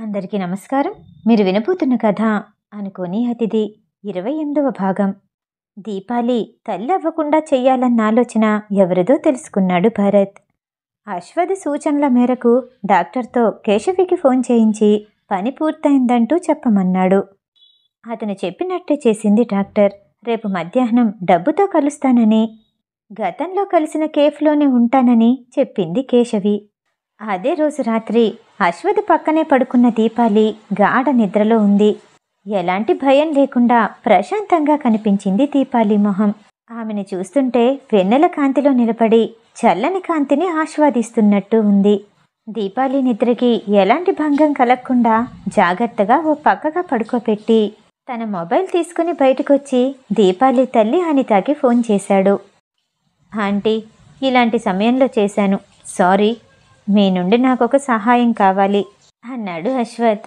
అందరికీ నమస్కారం. మీరు వినబోతున్న కథ అనుకోని అతిథి 28వ భాగం. దీపాలి తల్లి అవ్వకుండా చెయ్యాలన్న ఆలోచన ఎవరిదో తెలుసుకున్నాడు భరత్. అశ్వథ్ సూచనల మేరకు డాక్టర్తో కేశవికి ఫోన్ చేయించి పని పూర్తయిందంటూ చెప్పమన్నాడు. అతను చెప్పినట్టే చేసింది డాక్టర్. రేపు మధ్యాహ్నం డబ్బుతో కలుస్తానని, గతంలో కలిసిన కేఫ్లోనే ఉంటానని చెప్పింది కేశవి. అదే రోజు రాత్రి అశ్వథ్ పక్కనే పడుకున్న దీపాలి గాఢ నిద్రలో ఉంది. ఎలాంటి భయం లేకుండా ప్రశాంతంగా కనిపించింది దీపాలి మొహం. ఆమెను చూస్తుంటే వెన్నెల కాంతిలో నిలబడి చల్లని కాంతిని ఆస్వాదిస్తున్నట్టు ఉంది. దీపాలి నిద్రకి ఎలాంటి భంగం కలగకుండా జాగ్రత్తగా ఓ పక్కగా పడుకోబెట్టి తన మొబైల్ తీసుకుని బయటకొచ్చి దీపాలి తల్లి అనితకి ఫోన్ చేశాడు. ఆంటీ, ఇలాంటి సమయంలో చేశాను, సారీ, మీ నుండి నాకొక సహాయం కావాలి అన్నాడు అశ్వథ్.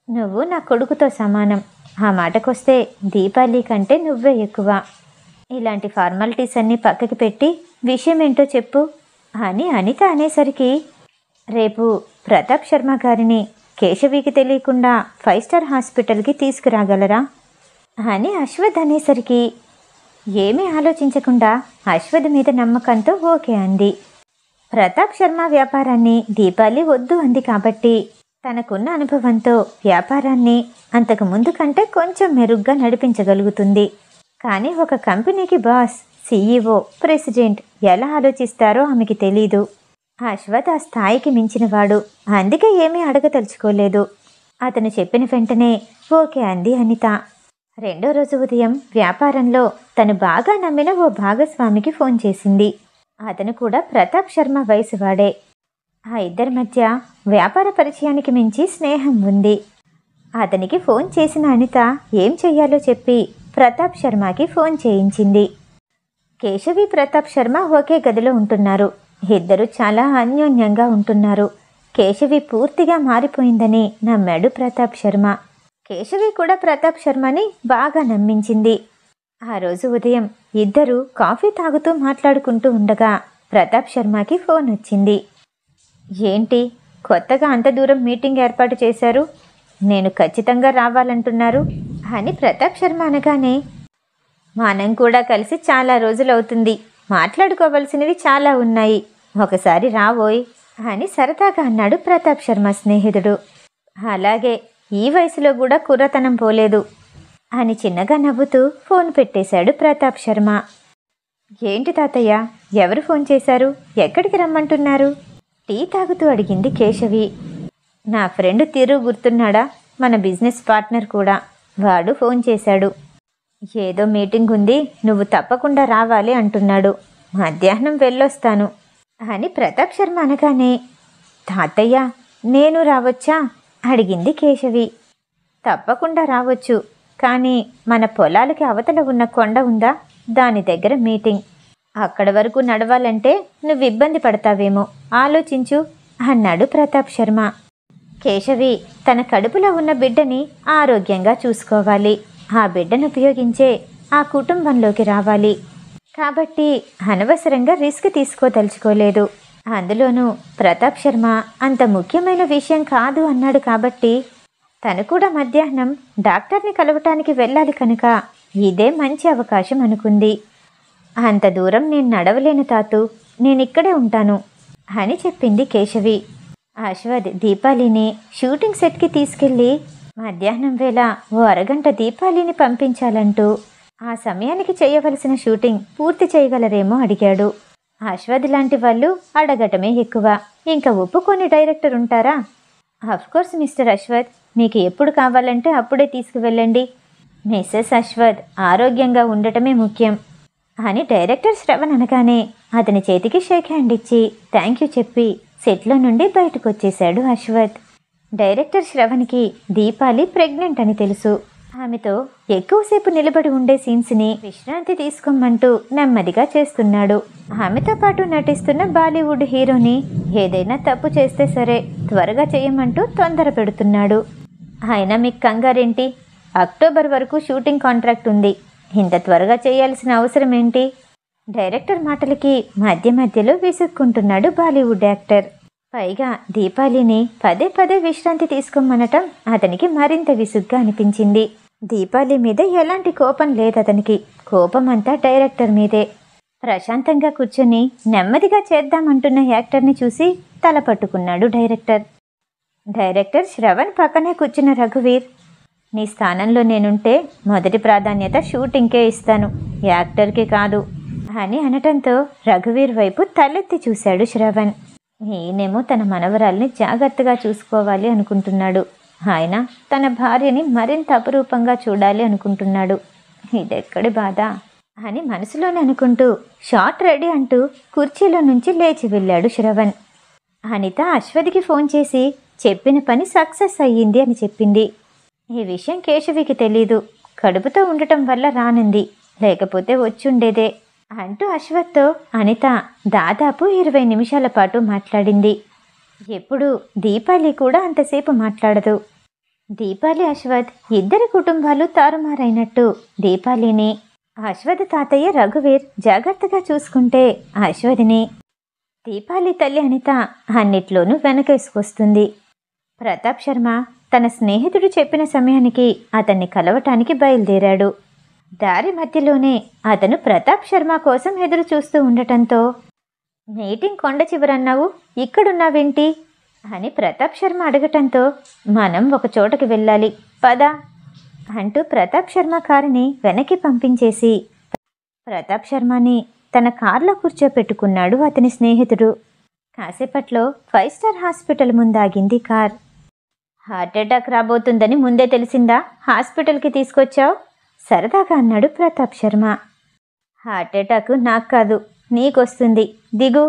నువ్వు నా కొడుకుతో సమానం. ఆ మాటకొస్తే దీపాలి కంటే నువ్వే ఎక్కువ. ఇలాంటి ఫార్మాలిటీస్ అన్నీ పక్కకి పెట్టి విషయం ఏంటో చెప్పు అని అనిత అనేసరికి, రేపు ప్రతాప్ శర్మ గారిని కేశవికి తెలియకుండా 5 స్టార్ హాస్పిటల్కి తీసుకురాగలరా అని అశ్వథ్ అనేసరికి ఏమీ ఆలోచించకుండా అశ్వథ్ మీద నమ్మకంతో ఓకే అంది. ప్రతాప్ శర్మ వ్యాపారాన్ని దీపాలి వద్దు అంది కాబట్టి తనకున్న అనుభవంతో వ్యాపారాన్ని అంతకు ముందు కంటే కొంచెం మెరుగ్గా నడిపించగలుగుతుంది. కానీ ఒక కంపెనీకి బాస్, CEO, ప్రెసిడెంట్ ఎలా ఆలోచిస్తారో ఆమెకి తెలీదు. అశ్వథ్ ఆ స్థాయికి మించినవాడు, అందుకే ఏమీ అడగదలుచుకోలేదు. అతను చెప్పిన వెంటనే ఓకే అంది అనిత. రెండో రోజు ఉదయం వ్యాపారంలో తను బాగా నమ్మిన ఓ భాగస్వామికి ఫోన్ చేసింది. అతను కూడా ప్రతాప్ శర్మ వయసు వాడే. ఆ ఇద్దరి మధ్య వ్యాపార పరిచయానికి మించి స్నేహం ఉంది. అతనికి ఫోన్ చేసిన అనిత ఏం చెయ్యాలో చెప్పి ప్రతాప్ శర్మకి ఫోన్ చేయించింది. కేశవి, ప్రతాప్ శర్మ ఒకే గదిలో ఉంటున్నారు. ఇద్దరు చాలా అన్యోన్యంగా ఉంటున్నారు. కేశవి పూర్తిగా మారిపోయిందని నమ్మాడు ప్రతాప్ శర్మ. కేశవి కూడా ప్రతాప్ శర్మని బాగా నమ్మించింది. ఆ రోజు ఉదయం ఇద్దరు కాఫీ తాగుతూ మాట్లాడుకుంటూ ఉండగా ప్రతాప్ శర్మకి ఫోన్ వచ్చింది. ఏంటి, కొత్తగా అంత దూరం మీటింగ్ ఏర్పాటు చేశారు? నేను ఖచ్చితంగా రావాలంటున్నారు అని ప్రతాప్ శర్మ అనగానే, మనం కూడా కలిసి చాలా రోజులవుతుంది, మాట్లాడుకోవలసినవి చాలా ఉన్నాయి, ఒకసారి రావోయ్ అని సరదాగా అన్నాడు ప్రతాప్ శర్మ స్నేహితుడు. అలాగే, ఈ వయసులో కూడా కుర్రతనం పోలేదు అని చిన్నగా నవ్వుతూ ఫోన్ పెట్టేశాడు ప్రతాప్ శర్మ. ఏంటి తాతయ్య, ఎవరు ఫోన్ చేశారు, ఎక్కడికి రమ్మంటున్నారు? టీ తాగుతూ అడిగింది కేశవి. నా ఫ్రెండ్ తిరు గుర్తున్నాడా, మన బిజినెస్ పార్ట్నర్ కూడా, వాడు ఫోన్ చేశాడు. ఏదో మీటింగ్ ఉంది, నువ్వు తప్పకుండా రావాలి అంటున్నాడు. మధ్యాహ్నం వెళ్ళొస్తాను అని ప్రతాప్ శర్మ అనగానే, తాతయ్య నేను రావచ్చా అడిగింది కేశవి. తప్పకుండా రావచ్చు, కానీ మన పొలాలకి అవతల ఉన్న కొండ ఉందా, దాని దగ్గర మీటింగ్. అక్కడ వరకు నడవాలంటే నువ్వు ఇబ్బంది పడతావేమో, ఆలోచించు అన్నాడు ప్రతాప్ శర్మ. కేశవి తన కడుపులో ఉన్న బిడ్డని ఆరోగ్యంగా చూసుకోవాలి, ఆ బిడ్డను ఉపయోగించే ఆ కుటుంబంలోకి రావాలి. కాబట్టి అనవసరంగా రిస్క్ తీసుకోదలుచుకోలేదు. అందులోనూ ప్రతాప్ శర్మ అంత ముఖ్యమైన విషయం కాదు అన్నాడు కాబట్టి తను కూడా మధ్యాహ్నం డాక్టర్ని కలవటానికి వెళ్ళాలి కనుక ఇదే మంచి అవకాశం అనుకుంది. అంత దూరం నేను నడవలేను తాతూ, నేనిక్కడే ఉంటాను అని చెప్పింది కేశవి. అశ్వథ్ దీపాలిని షూటింగ్ సెట్కి తీసుకెళ్ళి మధ్యాహ్నం వేళ ఓ అరగంట దీపాలిని పంపించాలంటూ ఆ సమయానికి చేయవలసిన షూటింగ్ పూర్తి చేయగలరేమో అడిగాడు. అశ్వథ్ లాంటి వాళ్ళు అడగటమే ఎక్కువ, ఇంకా ఒప్పుకొని డైరెక్టర్ ఉంటారా? అఫ్కోర్స్ మిస్టర్ అశ్వథ్, మీకు ఎప్పుడు కావాలంటే అప్పుడే తీసుకువెళ్ళండి. మిస్సెస్ అశ్వథ్ ఆరోగ్యంగా ఉండటమే ముఖ్యం అని డైరెక్టర్ శ్రవణ్ అనగానే అతని చేతికి షేక్ హ్యాండ్ ఇచ్చి థ్యాంక్ యూ చెప్పి సెట్లో నుండి బయటకు వచ్చేశాడు అశ్వథ్. డైరెక్టర్ శ్రవణ్కి దీపాలి ప్రెగ్నెంట్ అని తెలుసు. ఆమెతో ఎక్కువసేపు నిలబడి ఉండే సీన్స్ని విశ్రాంతి తీసుకోమంటూ నెమ్మదిగా చేస్తున్నాడు. ఆమెతో పాటు నటిస్తున్న బాలీవుడ్ హీరోని ఏదైనా తప్పు చేస్తే సరే త్వరగా చేయమంటూ తొందర పెడుతున్నాడు. అయినా మీకు కంగారేంటి, అక్టోబర్ వరకు షూటింగ్ కాంట్రాక్ట్ ఉంది, ఇంత త్వరగా చేయాల్సిన అవసరం ఏంటి? డైరెక్టర్ మాటలకి మధ్య మధ్యలో విసుక్కుంటున్నాడు బాలీవుడ్ యాక్టర్. పైగా దీపాలిని పదే పదే విశ్రాంతి తీసుకోమనటం అతనికి మరింత విసుగ్గా అనిపించింది. దీపాలి మీద ఎలాంటి కోపం లేదతనికి. కోపం అంతా డైరెక్టర్ మీదే. ప్రశాంతంగా కూర్చొని నెమ్మదిగా చేద్దామంటున్న యాక్టర్ని చూసి తల పట్టుకున్నాడు డైరెక్టర్. డైరెక్టర్ శ్రవణ్ పక్కనే కూర్చున్న రఘువీర్, నీ స్థానంలో నేనుంటే మొదటి ప్రాధాన్యత షూటింగ్కే ఇస్తాను, యాక్టర్కి కాదు అని అనటంతో రఘువీర్ వైపు తలెత్తి చూశాడు శ్రవణ్. ఈయనేమో తన మనవరాల్ని జాగ్రత్తగా చూసుకోవాలి అనుకుంటున్నాడు. ఆయన తన భార్యని మరింత అపురూపంగా చూడాలి అనుకుంటున్నాడు. ఇదెక్కడి బాధ అని మనసులోనే అనుకుంటూ షాట్ రెడీ అంటూ కుర్చీలో నుంచి లేచి వెళ్ళాడు శ్రవణ్. అనిత అశ్వథ్కి ఫోన్ చేసి చెప్పిన పని సక్సెస్ అయ్యింది అని చెప్పింది. ఈ విషయం కేశవికి తెలీదు. కడుపుతో ఉండటం వల్ల రానుంది, లేకపోతే వచ్చుండేదే అంటూ అశ్వథ్తో అనిత దాదాపు 20 నిమిషాల పాటు మాట్లాడింది. ఎప్పుడు దీపాలి కూడా అంతసేపు మాట్లాడదు. దీపాలి అశ్వథ్ ఇద్దరి కుటుంబాలు తారుమారైనట్టు దీపాలిని అశ్వథ్ తాతయ్య రఘువీర్ జాగ్రత్తగా చూసుకుంటే అశ్వథ్ని దీపాలి తల్లి అనిత అన్నిట్లోనూ వెనకేసుకొస్తుంది. ప్రతాప్ శర్మ తన స్నేహితుడు చెప్పిన సమయానికి అతన్ని కలవటానికి బయలుదేరాడు. దారి మధ్యలోనే అతను ప్రతాప్ శర్మ కోసం ఎదురు చూస్తూ ఉండటంతో, మీటింగ్ కొండ చివరన్నావు, ఇక్కడున్నావేంటి అని ప్రతాప్ శర్మ అడగటంతో, మనం ఒక చోటకి వెళ్ళాలి పద అంటూ ప్రతాప్ శర్మ కారుని వెనక్కి పంపించేసి ప్రతాప్ శర్మని తన కారులో కూర్చోపెట్టుకున్నాడు అతని స్నేహితుడు. కాసేపట్లో 5 స్టార్ హాస్పిటల్ ముందాగింది కార్. హార్ట్అటాక్ రాబోతుందని ముందే తెలిసిందా హాస్పిటల్కి తీసుకొచ్చావు సరదాగా అన్నాడు ప్రతాప్ శర్మ. హార్ట్అటాక్ నాకు కాదు, నీకొస్తుంది, దిగు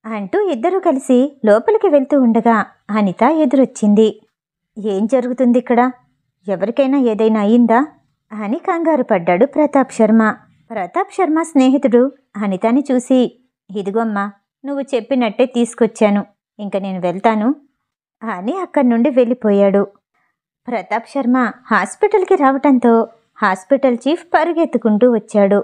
అంటూ ఇద్దరూ కలిసి లోపలికి వెళ్తూ ఉండగా అనిత ఎదురొచ్చింది. ఏం జరుగుతుంది ఇక్కడ? ఎవరికైనా ఏదైనా అయిందా అని కంగారు పడ్డాడు ప్రతాప్ శర్మ. ప్రతాప్ శర్మ స్నేహితుడు అనితని చూసి, ఇదిగోమ్మా, నువ్వు చెప్పినట్టే తీసుకొచ్చాను, ఇంక నేను వెళ్తాను అని అక్కడి నుండి వెళ్ళిపోయాడు. ప్రతాప్ శర్మ హాస్పిటల్కి రావటంతో హాస్పిటల్ చీఫ్ పరుగెత్తుకుంటూ వచ్చాడు.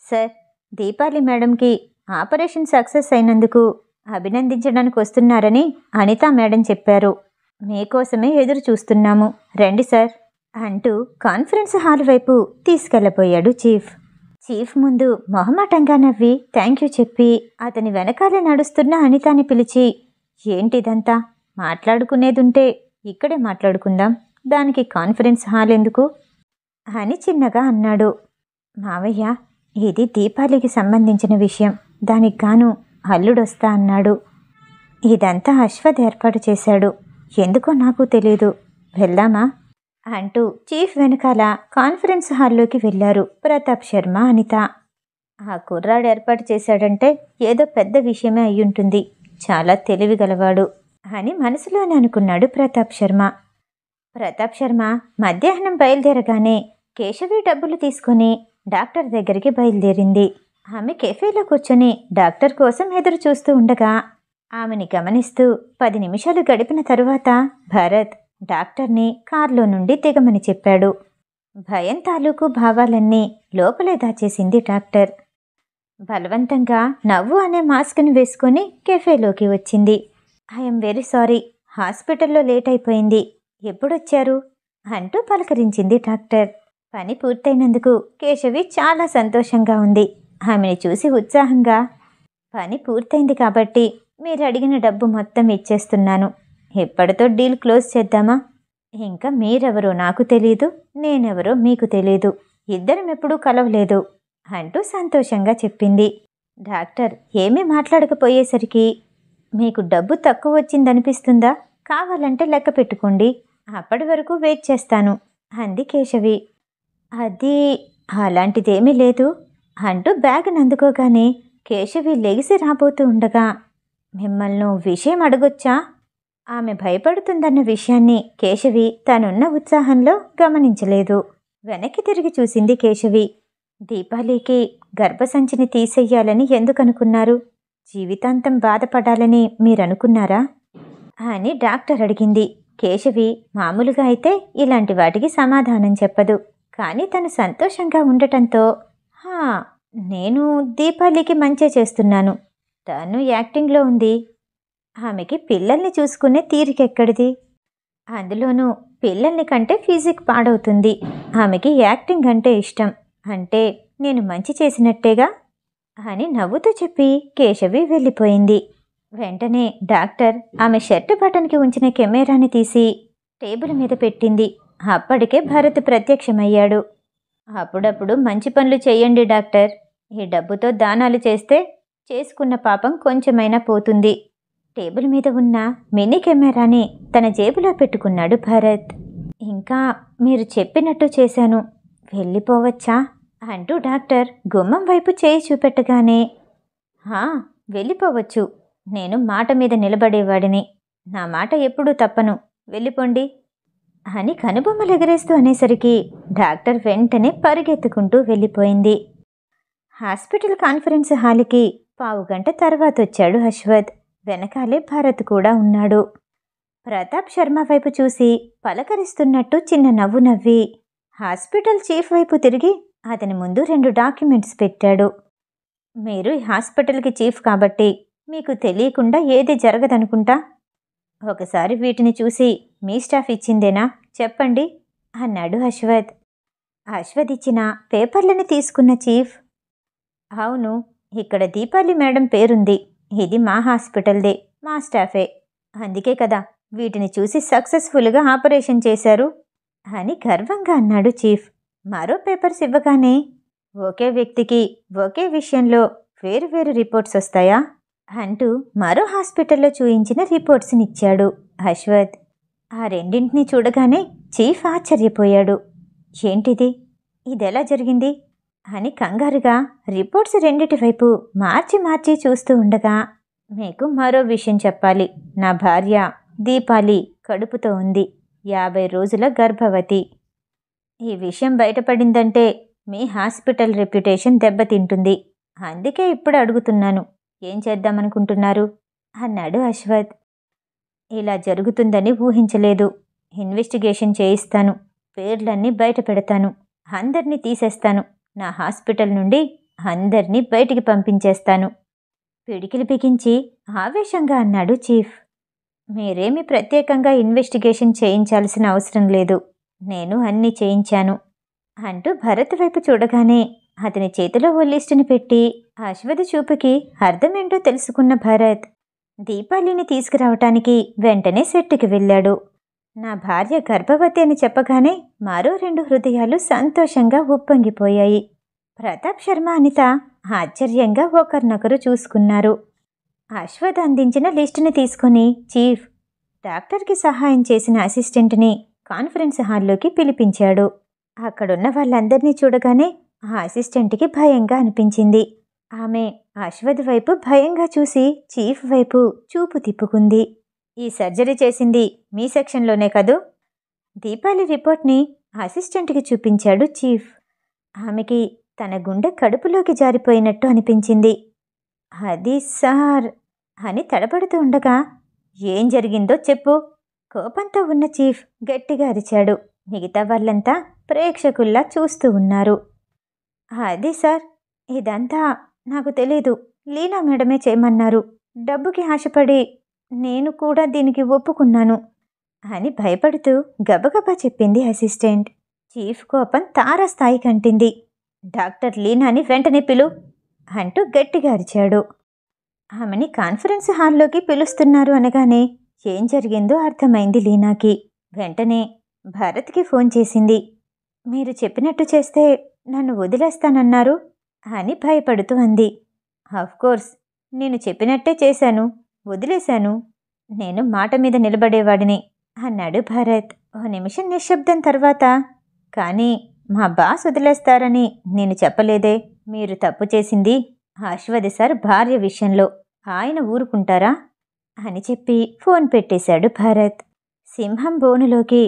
సార్, దీపాలి మేడంకి ఆపరేషన్ సక్సెస్ అయినందుకు అభినందించడానికి వస్తున్నారని అనితా మేడం చెప్పారు. మీకోసమే ఎదురు చూస్తున్నాము, రండి సార్ అంటూ కాన్ఫరెన్స్ హాల్ వైపు తీసుకెళ్ళబోయాడు చీఫ్. చీఫ్ ముందు మొహమాటంగా నవ్వి థ్యాంక్ యూ చెప్పి అతని వెనకాలే నడుస్తున్న అనితాని పిలిచి, ఏంటిదంతా? మాట్లాడుకునేదుంటే ఇక్కడే మాట్లాడుకుందాం, దానికి కాన్ఫరెన్స్ హాల్ ఎందుకు అని చిన్నగా అన్నాడు. మావయ్య, ఇది దీపాలికి సంబంధించిన విషయం, దానికి గాను అల్లుడొస్తా అన్నాడు. ఇదంతా అశ్వథ్ ఏర్పాటు చేశాడు, ఎందుకో నాకు తెలీదు, వెళ్దామా అంటూ చీఫ్ వెనకాల కాన్ఫరెన్స్ హాల్లోకి వెళ్ళారు ప్రతాప్ శర్మ అనిత. ఆ కుర్రాడు ఏర్పాటు చేశాడంటే ఏదో పెద్ద విషయమే అయ్యుంటుంది, చాలా తెలివిగలవాడు అని మనసులోనే అనుకున్నాడు ప్రతాప్ శర్మ. ప్రతాప్ శర్మ మధ్యాహ్నం బయలుదేరగానే కేశవి డబ్బులు తీసుకుని డాక్టర్ దగ్గరికి బయలుదేరింది. ఆమె కెఫేలో కూర్చొని డాక్టర్ కోసం ఎదురు చూస్తూ ఉండగా ఆమెని గమనిస్తూ 10 నిమిషాలు గడిపిన తరువాత భరత్ డాక్టర్ని కారులో నుండి దిగమని చెప్పాడు. భయం తాలూకు భావాలన్నీ లోపలే దాచేసింది డాక్టర్. బలవంతంగా నవ్వు అనే మాస్క్ని వేసుకొని కెఫేలోకి వచ్చింది. ఐఎమ్ వెరీ సారీ, హాస్పిటల్లో లేట్ అయిపోయింది, ఎప్పుడొచ్చారు అంటూ పలకరించింది డాక్టర్. పని పూర్తయినందుకు కేశవి చాలా సంతోషంగా ఉంది. ఆమెను చూసి ఉత్సాహంగా, పని పూర్తయింది కాబట్టి మీరు అడిగిన డబ్బు మొత్తం ఇచ్చేస్తున్నాను, ఎప్పటితో డీల్ క్లోజ్ చేద్దామా? ఇంకా మీరెవరో నాకు తెలీదు, నేనెవరో మీకు తెలీదు, ఇద్దరం ఎప్పుడూ కలవలేదు అంటూ సంతోషంగా చెప్పింది. డాక్టర్ ఏమీ మాట్లాడకపోయేసరికి, మీకు డబ్బు తక్కువ వచ్చిందనిపిస్తుందా? కావాలంటే లెక్క పెట్టుకోండి, అప్పటి వరకు వెయిట్ చేస్తాను అంది కేశవి. అది అలాంటిదేమీ లేదు అంటూ బ్యాగ్ని అందుకోగానే కేశవి లెగిసి రాబోతూ ఉండగా, మిమ్మల్ని విషయం అడగొచ్చా? ఆమె భయపడుతుందన్న విషయాన్ని కేశవి తనున్న ఉత్సాహంలో గమనించలేదు. వెనక్కి తిరిగి చూసింది కేశవి. దీపాలికి గర్భసంచిని తీసేయాలని ఎందుకనుకున్నారు? జీవితాంతం బాధపడాలని మీరనుకున్నారా అని డాక్టర్ అడిగింది. కేశవి మామూలుగా అయితే ఇలాంటి వాటికి సమాధానం చెప్పదు, కానీ తను సంతోషంగా ఉండటంతో, నేను దీపాలికి మంచే చేస్తున్నాను, తను యాక్టింగ్లో ఉంది, ఆమెకి పిల్లల్ని చూసుకునే తీరికెక్కడిది? అందులోనూ పిల్లల్ని కంటే ఫిజిక్ పాడవుతుంది. ఆమెకి యాక్టింగ్ అంటే ఇష్టం. అంటే నేను మంచి చేసినట్టేగా అని నవ్వుతూ చెప్పి కేశవి వెళ్ళిపోయింది. వెంటనే డాక్టర్ ఆమె షర్టు బటన్కి ఉంచిన కెమెరాని తీసి టేబుల్ మీద పెట్టింది. అప్పటికే భరత్ ప్రత్యక్షమయ్యాడు. అప్పుడప్పుడు మంచి పనులు చెయ్యండి డాక్టర్. ఈ డబ్బుతో దానాలు చేస్తే చేసుకున్న పాపం కొంచెమైనా పోతుంది. టేబుల్ మీద ఉన్న మినీ కెమెరాని తన జేబులో పెట్టుకున్నాడు భరత్. ఇంకా మీరు చెప్పినట్టు చేశాను, వెళ్ళిపోవచ్చా అంటూ డాక్టర్ గుమ్మం వైపు చేయి చూపెట్టగానే, వెళ్ళిపోవచ్చు. నేను మాట మీద నిలబడేవాడిని. నా మాట ఎప్పుడూ తప్పను. వెళ్ళిపోండి అని కనుబొమ్మలెగరేస్తూ అనేసరికి డాక్టర్ వెంటనే పరిగెత్తుకుంటూ వెళ్ళిపోయింది. హాస్పిటల్ కాన్ఫరెన్స్ హాల్కి పావుగంట తర్వాత వచ్చాడు అశ్వథ్. వెనకాలే భరత్ కూడా ఉన్నాడు. ప్రతాప్ శర్మ వైపు చూసి పలకరిస్తున్నట్టు చిన్న నవ్వు నవ్వి హాస్పిటల్ చీఫ్ వైపు తిరిగి అతని ముందు 2 డాక్యుమెంట్స్ పెట్టాడు. మీరు ఈ హాస్పిటల్కి చీఫ్ కాబట్టి మీకు తెలియకుండా ఏది జరగదనుకుంటా. ఒకసారి వీటిని చూసి మీ స్టాఫ్ ఇచ్చిందేనా చెప్పండి అన్నాడు అశ్వథ్. అశ్వథ్ ఇచ్చిన పేపర్లని తీసుకున్న చీఫ్, అవును, ఇక్కడ దీపాలి మేడం పేరుంది. ఇది మా హాస్పిటల్దే, మా స్టాఫే. అందుకే కదా వీటిని చూసి సక్సెస్ఫుల్గా ఆపరేషన్ చేశారు అని గర్వంగా అన్నాడు చీఫ్. మరో పేపర్స్ ఇవ్వగానే, ఒకే వ్యక్తికి ఒకే విషయంలో వేరు రిపోర్ట్స్ వస్తాయా అంటూ మరో హాస్పిటల్లో చూయించిన రిపోర్ట్స్నిచ్చాడు అశ్వథ్. ఆ రెండింటినీ చూడగానే చీఫ్ ఆశ్చర్యపోయాడు. ఏంటిది, ఇదెలా జరిగింది అని కంగారుగా రిపోర్ట్స్ రెండిటి వైపు మార్చి చూస్తూ ఉండగా, మీకు మరో విషయం చెప్పాలి. నా భార్య దీపాలి కడుపుతో ఉంది, 50 రోజుల గర్భవతి. ఈ విషయం బయటపడిందంటే మీ హాస్పిటల్ రెప్యుటేషన్ దెబ్బతింటుంది. అందుకే ఇప్పుడు అడుగుతున్నాను, ఏం చేద్దామనుకుంటున్నారు అన్నాడు అశ్వథ్. ఇలా జరుగుతుందని ఊహించలేదు. ఇన్వెస్టిగేషన్ చేయిస్తాను, పేర్లన్నీ బయట పెడతాను, అందర్నీ తీసేస్తాను, నా హాస్పిటల్ నుండి అందర్నీ బయటికి పంపించేస్తాను పిడికిలి బిగించి ఆవేశంగా అన్నాడు చీఫ్. మీరేమీ ప్రత్యేకంగా ఇన్వెస్టిగేషన్ చేయించాల్సిన అవసరం లేదు, నేను అన్నీ చేయించాను అంటూ భరత్ వైపు చూడగానే అతని చేతిలో ఓ లిస్టుని పెట్టి అశ్వథ్ చూపుకి అర్థమేంటో తెలుసుకున్న భరత్ దీపాలిని తీసుకురావటానికి వెంటనే సెట్టుకి వెళ్ళాడు. నా భార్య గర్భవతి అని చెప్పగానే మరో 2 హృదయాలు సంతోషంగా ఉప్పొంగిపోయాయి. ప్రతాప్ శర్మ, అనిత ఆశ్చర్యంగా ఒకరినొకరు చూసుకున్నారు. అశ్వథ్ అందించిన లిస్టుని తీసుకుని చీఫ్ డాక్టర్కి సహాయం చేసిన అసిస్టెంట్ని కాన్ఫరెన్స్ హాల్లోకి పిలిపించాడు. అక్కడున్న వాళ్ళందరినీ చూడగానే ఆ అసిస్టెంట్కి భయంగా అనిపించింది. ఆమె అశ్వథ్ వైపు భయంగా చూసి చీఫ్ వైపు చూపు తిప్పుకుంది. ఈ సర్జరీ చేసింది మీ సెక్షన్లోనే కదూ? దీపాలి రిపోర్ట్ని అసిస్టెంట్కి చూపించాడు చీఫ్. ఆమెకి తన గుండె కడుపులోకి జారిపోయినట్టు అనిపించింది. అది సార్ అని తడబడుతూ ఉండగా, ఏం జరిగిందో చెప్పు కోపంతో ఉన్న చీఫ్ గట్టిగా అరిచాడు. మిగతా వాళ్ళంతా ప్రేక్షకుల్లా చూస్తూ ఉన్నారు. అది సార్, ఇదంతా నాకు తెలీదు, లీనా మేడమే చేయమన్నారు. డబ్బుకి ఆశపడి నేను కూడా దీనికి ఒప్పుకున్నాను అని భయపడుతూ గబగబా చెప్పింది అసిస్టెంట్. చీఫ్ కోపం తారస్థాయి కంటింది. డాక్టర్ లీనాని వెంటనే పిలు అంటూ గట్టిగా అరిచాడు. ఆమెని కాన్ఫరెన్స్ హాల్లోకి పిలుస్తున్నారు అనగానే ఏం జరిగిందో అర్థమైంది లీనాకి. వెంటనే భరత్కి ఫోన్ చేసింది. మీరు చెప్పినట్టు చేస్తే నన్ను వదిలేస్తానన్నారు అని భయపడుతూ అంది. ఆఫ్కోర్స్, నేను చెప్పినట్టే చేశాను, వదిలేశాను. నేను మాట మీద నిలబడేవాడిని అన్నాడు భరత్. ఓ నిమిషం నిశ్శబ్దం తర్వాత, కానీ మా బాస్ వదిలేస్తారని నేను చెప్పలేదే. మీరు తప్పు చేసింది అశ్వథ్ సార్ భార్య విషయంలో, ఆయన ఊరుకుంటారా అని చెప్పి ఫోన్ పెట్టేశాడు భరత్. సింహం బోనులోకి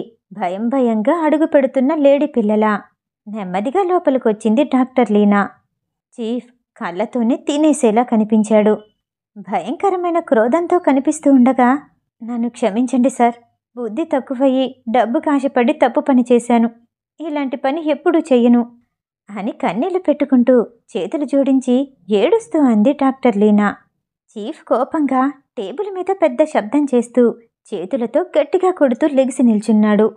భయంగా అడుగు పెడుతున్న లేడీ పిల్లలా నెమ్మదిగా లోపలికొచ్చింది డాక్టర్ లీనా. చీఫ్ కళ్ళతోనే తినేసేలా కనిపించాడు. భయంకరమైన క్రోధంతో కనిపిస్తూ ఉండగా, నన్ను క్షమించండి సార్, బుద్ధి తక్కువయ్యి డబ్బు కాశపడి తప్పు పని చేశాను. ఇలాంటి పని ఎప్పుడూ చెయ్యను అని కన్నీళ్లు పెట్టుకుంటూ చేతులు జోడించి ఏడుస్తూ అంది డాక్టర్ లీనా. చీఫ్ కోపంగా టేబుల్ మీద పెద్ద శబ్దం చేస్తూ చేతులతో గట్టిగా కొడుతూ లెగిసి నిల్చున్నాడు.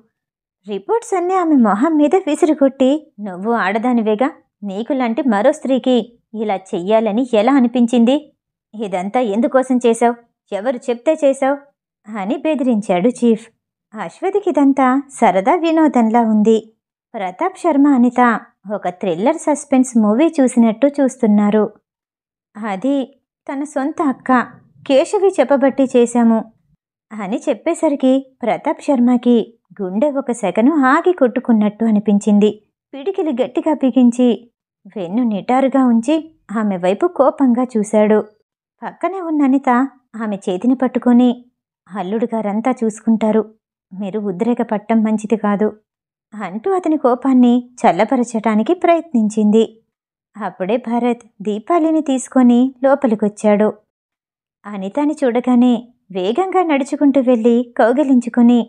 రిపోర్ట్స్ అన్నీ ఆమె మొహం మీద విసిరికొట్టి, నువ్వు ఆడదానివేగా, నీకులాంటి మరో స్త్రీకి ఇలా చెయ్యాలని ఎలా అనిపించింది? ఇదంతా ఎందుకోసం చేశావు? ఎవరు చెప్తే చేశావు? అని బెదిరించాడు చీఫ్. అశ్వథికిదంతా సరదా వినోదంలా ఉంది. ప్రతాప్ శర్మ, అనిత ఒక థ్రిల్లర్ సస్పెన్స్ మూవీ చూసినట్టు చూస్తున్నారు. అది తన సొంత అక్క కేశవి చెప్పబట్టి చేశాము అని చెప్పేసరికి ప్రతాప్ శర్మకి గుండె ఒక సెకను ఆగి కొట్టుకున్నట్టు అనిపించింది. పిడికిలి గట్టిగా బిగించి వెన్ను నిటారుగా ఉంచి ఆమె వైపు కోపంగా చూశాడు. పక్కనే ఉన్న అనిత ఆమె చేతిని పట్టుకొని, అల్లుడు గారంతా చూసుకుంటారు, మీరు ఉద్రేక పట్టం మంచిది కాదు అంటూ అతని కోపాన్ని చల్లపరచటానికి ప్రయత్నించింది. అప్పుడే భరత్ దీపాలిని తీసుకొని లోపలికొచ్చాడు. అనితని చూడగానే వేగంగా నడుచుకుంటూ వెళ్ళి కౌగిలించుకుని,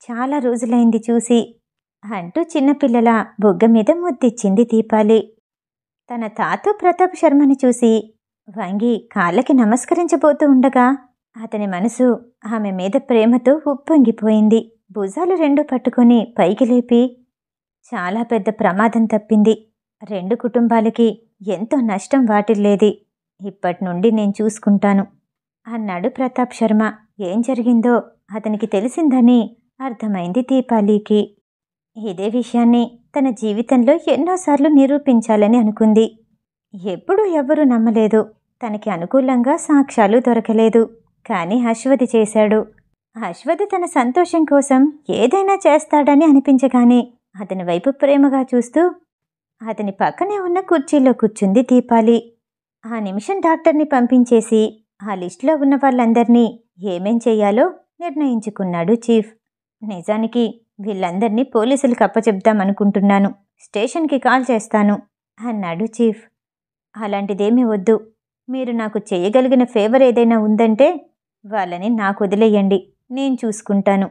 చాలా రోజులైంది చూసి అంటూ చిన్నపిల్లల బుగ్గ మీద ముద్దిచ్చింది దీపాలి. తన తాత ప్రతాప్ శర్మని చూసి వంగి కాళ్ళకి నమస్కరించబోతూ ఉండగా అతని మనసు ఆమె మీద ప్రేమతో ఉప్పొంగిపోయింది. భుజాలు రెండు పట్టుకొని పైకి లేపి, చాలా పెద్ద ప్రమాదం తప్పింది, 2 కుటుంబాలకి ఎంతో నష్టం వాటిల్లేది, ఇప్పటి నుండి నేను చూసుకుంటాను అన్నాడు ప్రతాప్ శర్మ. ఏం జరిగిందో అతనికి తెలిసిందని అర్థమైంది దీపాలికి. ఇదే విషయాన్ని తన జీవితంలో ఎన్నోసార్లు నిరూపించాలని అనుకుంది. ఎప్పుడూ ఎవ్వరూ నమ్మలేదు, తనకి అనుకూలంగా సాక్ష్యాలు దొరకలేదు. కానీ అశ్వథి చేశాడు. అశ్వథి తన సంతోషం కోసం ఏదైనా చేస్తాడని అనిపించగానే అతని వైపు ప్రేమగా చూస్తూ అతని పక్కనే ఉన్న కుర్చీలో కూర్చుంది దీపాలి. ఆ నిమిషం డాక్టర్ని పంపించేసి ఆ లిస్టులో ఉన్న వాళ్ళందరినీ ఏమేం చెయ్యాలో నిర్ణయించుకున్నాడు చీఫ్. నిజానికి వీళ్ళందరినీ పోలీసులకు అప్పచెప్దామనుకుంటున్నాను, స్టేషన్కి కాల్ చేస్తాను అన్నాడు చీఫ్. అలాంటిదేమీ వద్దు, మీరు నాకు చేయగలిగిన ఫేవర్ ఏదైనా ఉందంటే వాళ్ళని నాకు వదిలేయండి, నేను చూసుకుంటాను.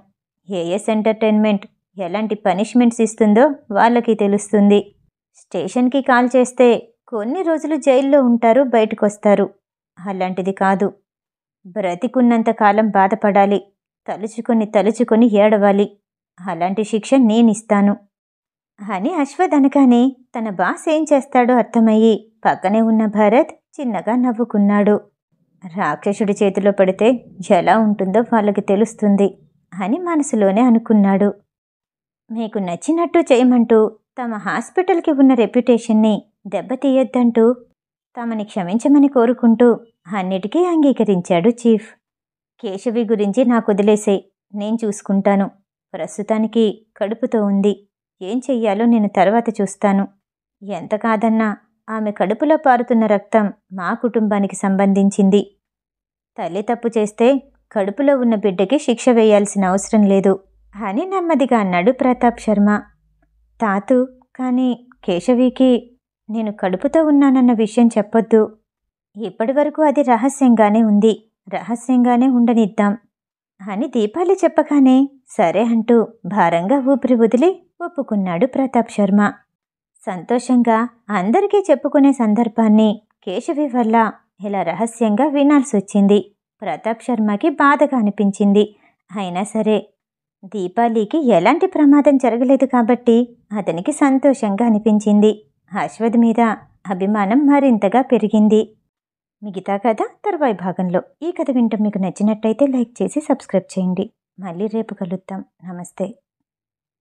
ఏఎస్ ఎంటర్టైన్మెంట్ ఎలాంటి పనిష్మెంట్స్ ఇస్తుందో వాళ్ళకి తెలుస్తుంది. స్టేషన్కి కాల్ చేస్తే కొన్ని రోజులు జైల్లో ఉంటారు, బయటకొస్తారు. అలాంటిది కాదు, బ్రతికున్నంతకాలం బాధపడాలి, తలుచుకొని ఏడవాలి. అలాంటి శిక్ష నేనిస్తాను అని అశ్వథ్ అనగానే తన బాస్ ఏం చేస్తాడో అర్థమయ్యి పక్కనే ఉన్న భరత్ చిన్నగా నవ్వుకున్నాడు. రాక్షసుడి చేతిలో పడితే ఎలా ఉంటుందో వాళ్ళకి తెలుస్తుంది అని మనసులోనే అనుకున్నాడు. మీకు నచ్చినట్టు చేయమంటూ తమ హాస్పిటల్కి ఉన్న రెప్యుటేషన్ని దెబ్బతీయొద్దంటూ తమని క్షమించమని కోరుకుంటూ అన్నిటికీ అంగీకరించాడు చీఫ్. కేశవి గురించి నాకు వదిలేసే, నేను చూసుకుంటాను. ప్రస్తుతానికి కడుపుతో ఉంది, ఏం చెయ్యాలో నేను తర్వాత చూస్తాను. ఎంత కాదన్నా ఆమె కడుపులో పారుతున్న రక్తం మా కుటుంబానికి సంబంధించింది. తల్లి తప్పు చేస్తే కడుపులో ఉన్న బిడ్డకి శిక్ష వేయాల్సిన అవసరం లేదు అని నెమ్మదిగా అన్నాడు ప్రతాప్ శర్మ. తాతు, కానీ కేశవికి నేను కడుపుతో ఉన్నానన్న విషయం చెప్పొద్దు. ఇప్పటి వరకు అది రహస్యంగానే ఉంది, రహస్యంగానే ఉండనిద్దాం అని దీపాలి చెప్పగానే సరే అంటూ భారంగా ఊపిరి వదిలి ఒప్పుకున్నాడు ప్రతాప్ శర్మ. సంతోషంగా అందరికీ చెప్పుకునే సందర్భాన్ని కేశవి వల్ల ఇలా రహస్యంగా వినాల్సొచ్చింది. ప్రతాప్ శర్మకి బాధగా అనిపించింది. అయినా సరే దీపాలికి ఎలాంటి ప్రమాదం జరగలేదు కాబట్టి అతనికి సంతోషంగా అనిపించింది. అశ్వథ్ మీద అభిమానం మరింతగా పెరిగింది. మిగతా కథ తర్వాయి భాగంలో. ఈ కథ వింటం మీకు నచ్చినట్టయితే లైక్ చేసి సబ్స్క్రైబ్ చేయండి. మళ్ళీ రేపు కలుద్దాం. నమస్తే.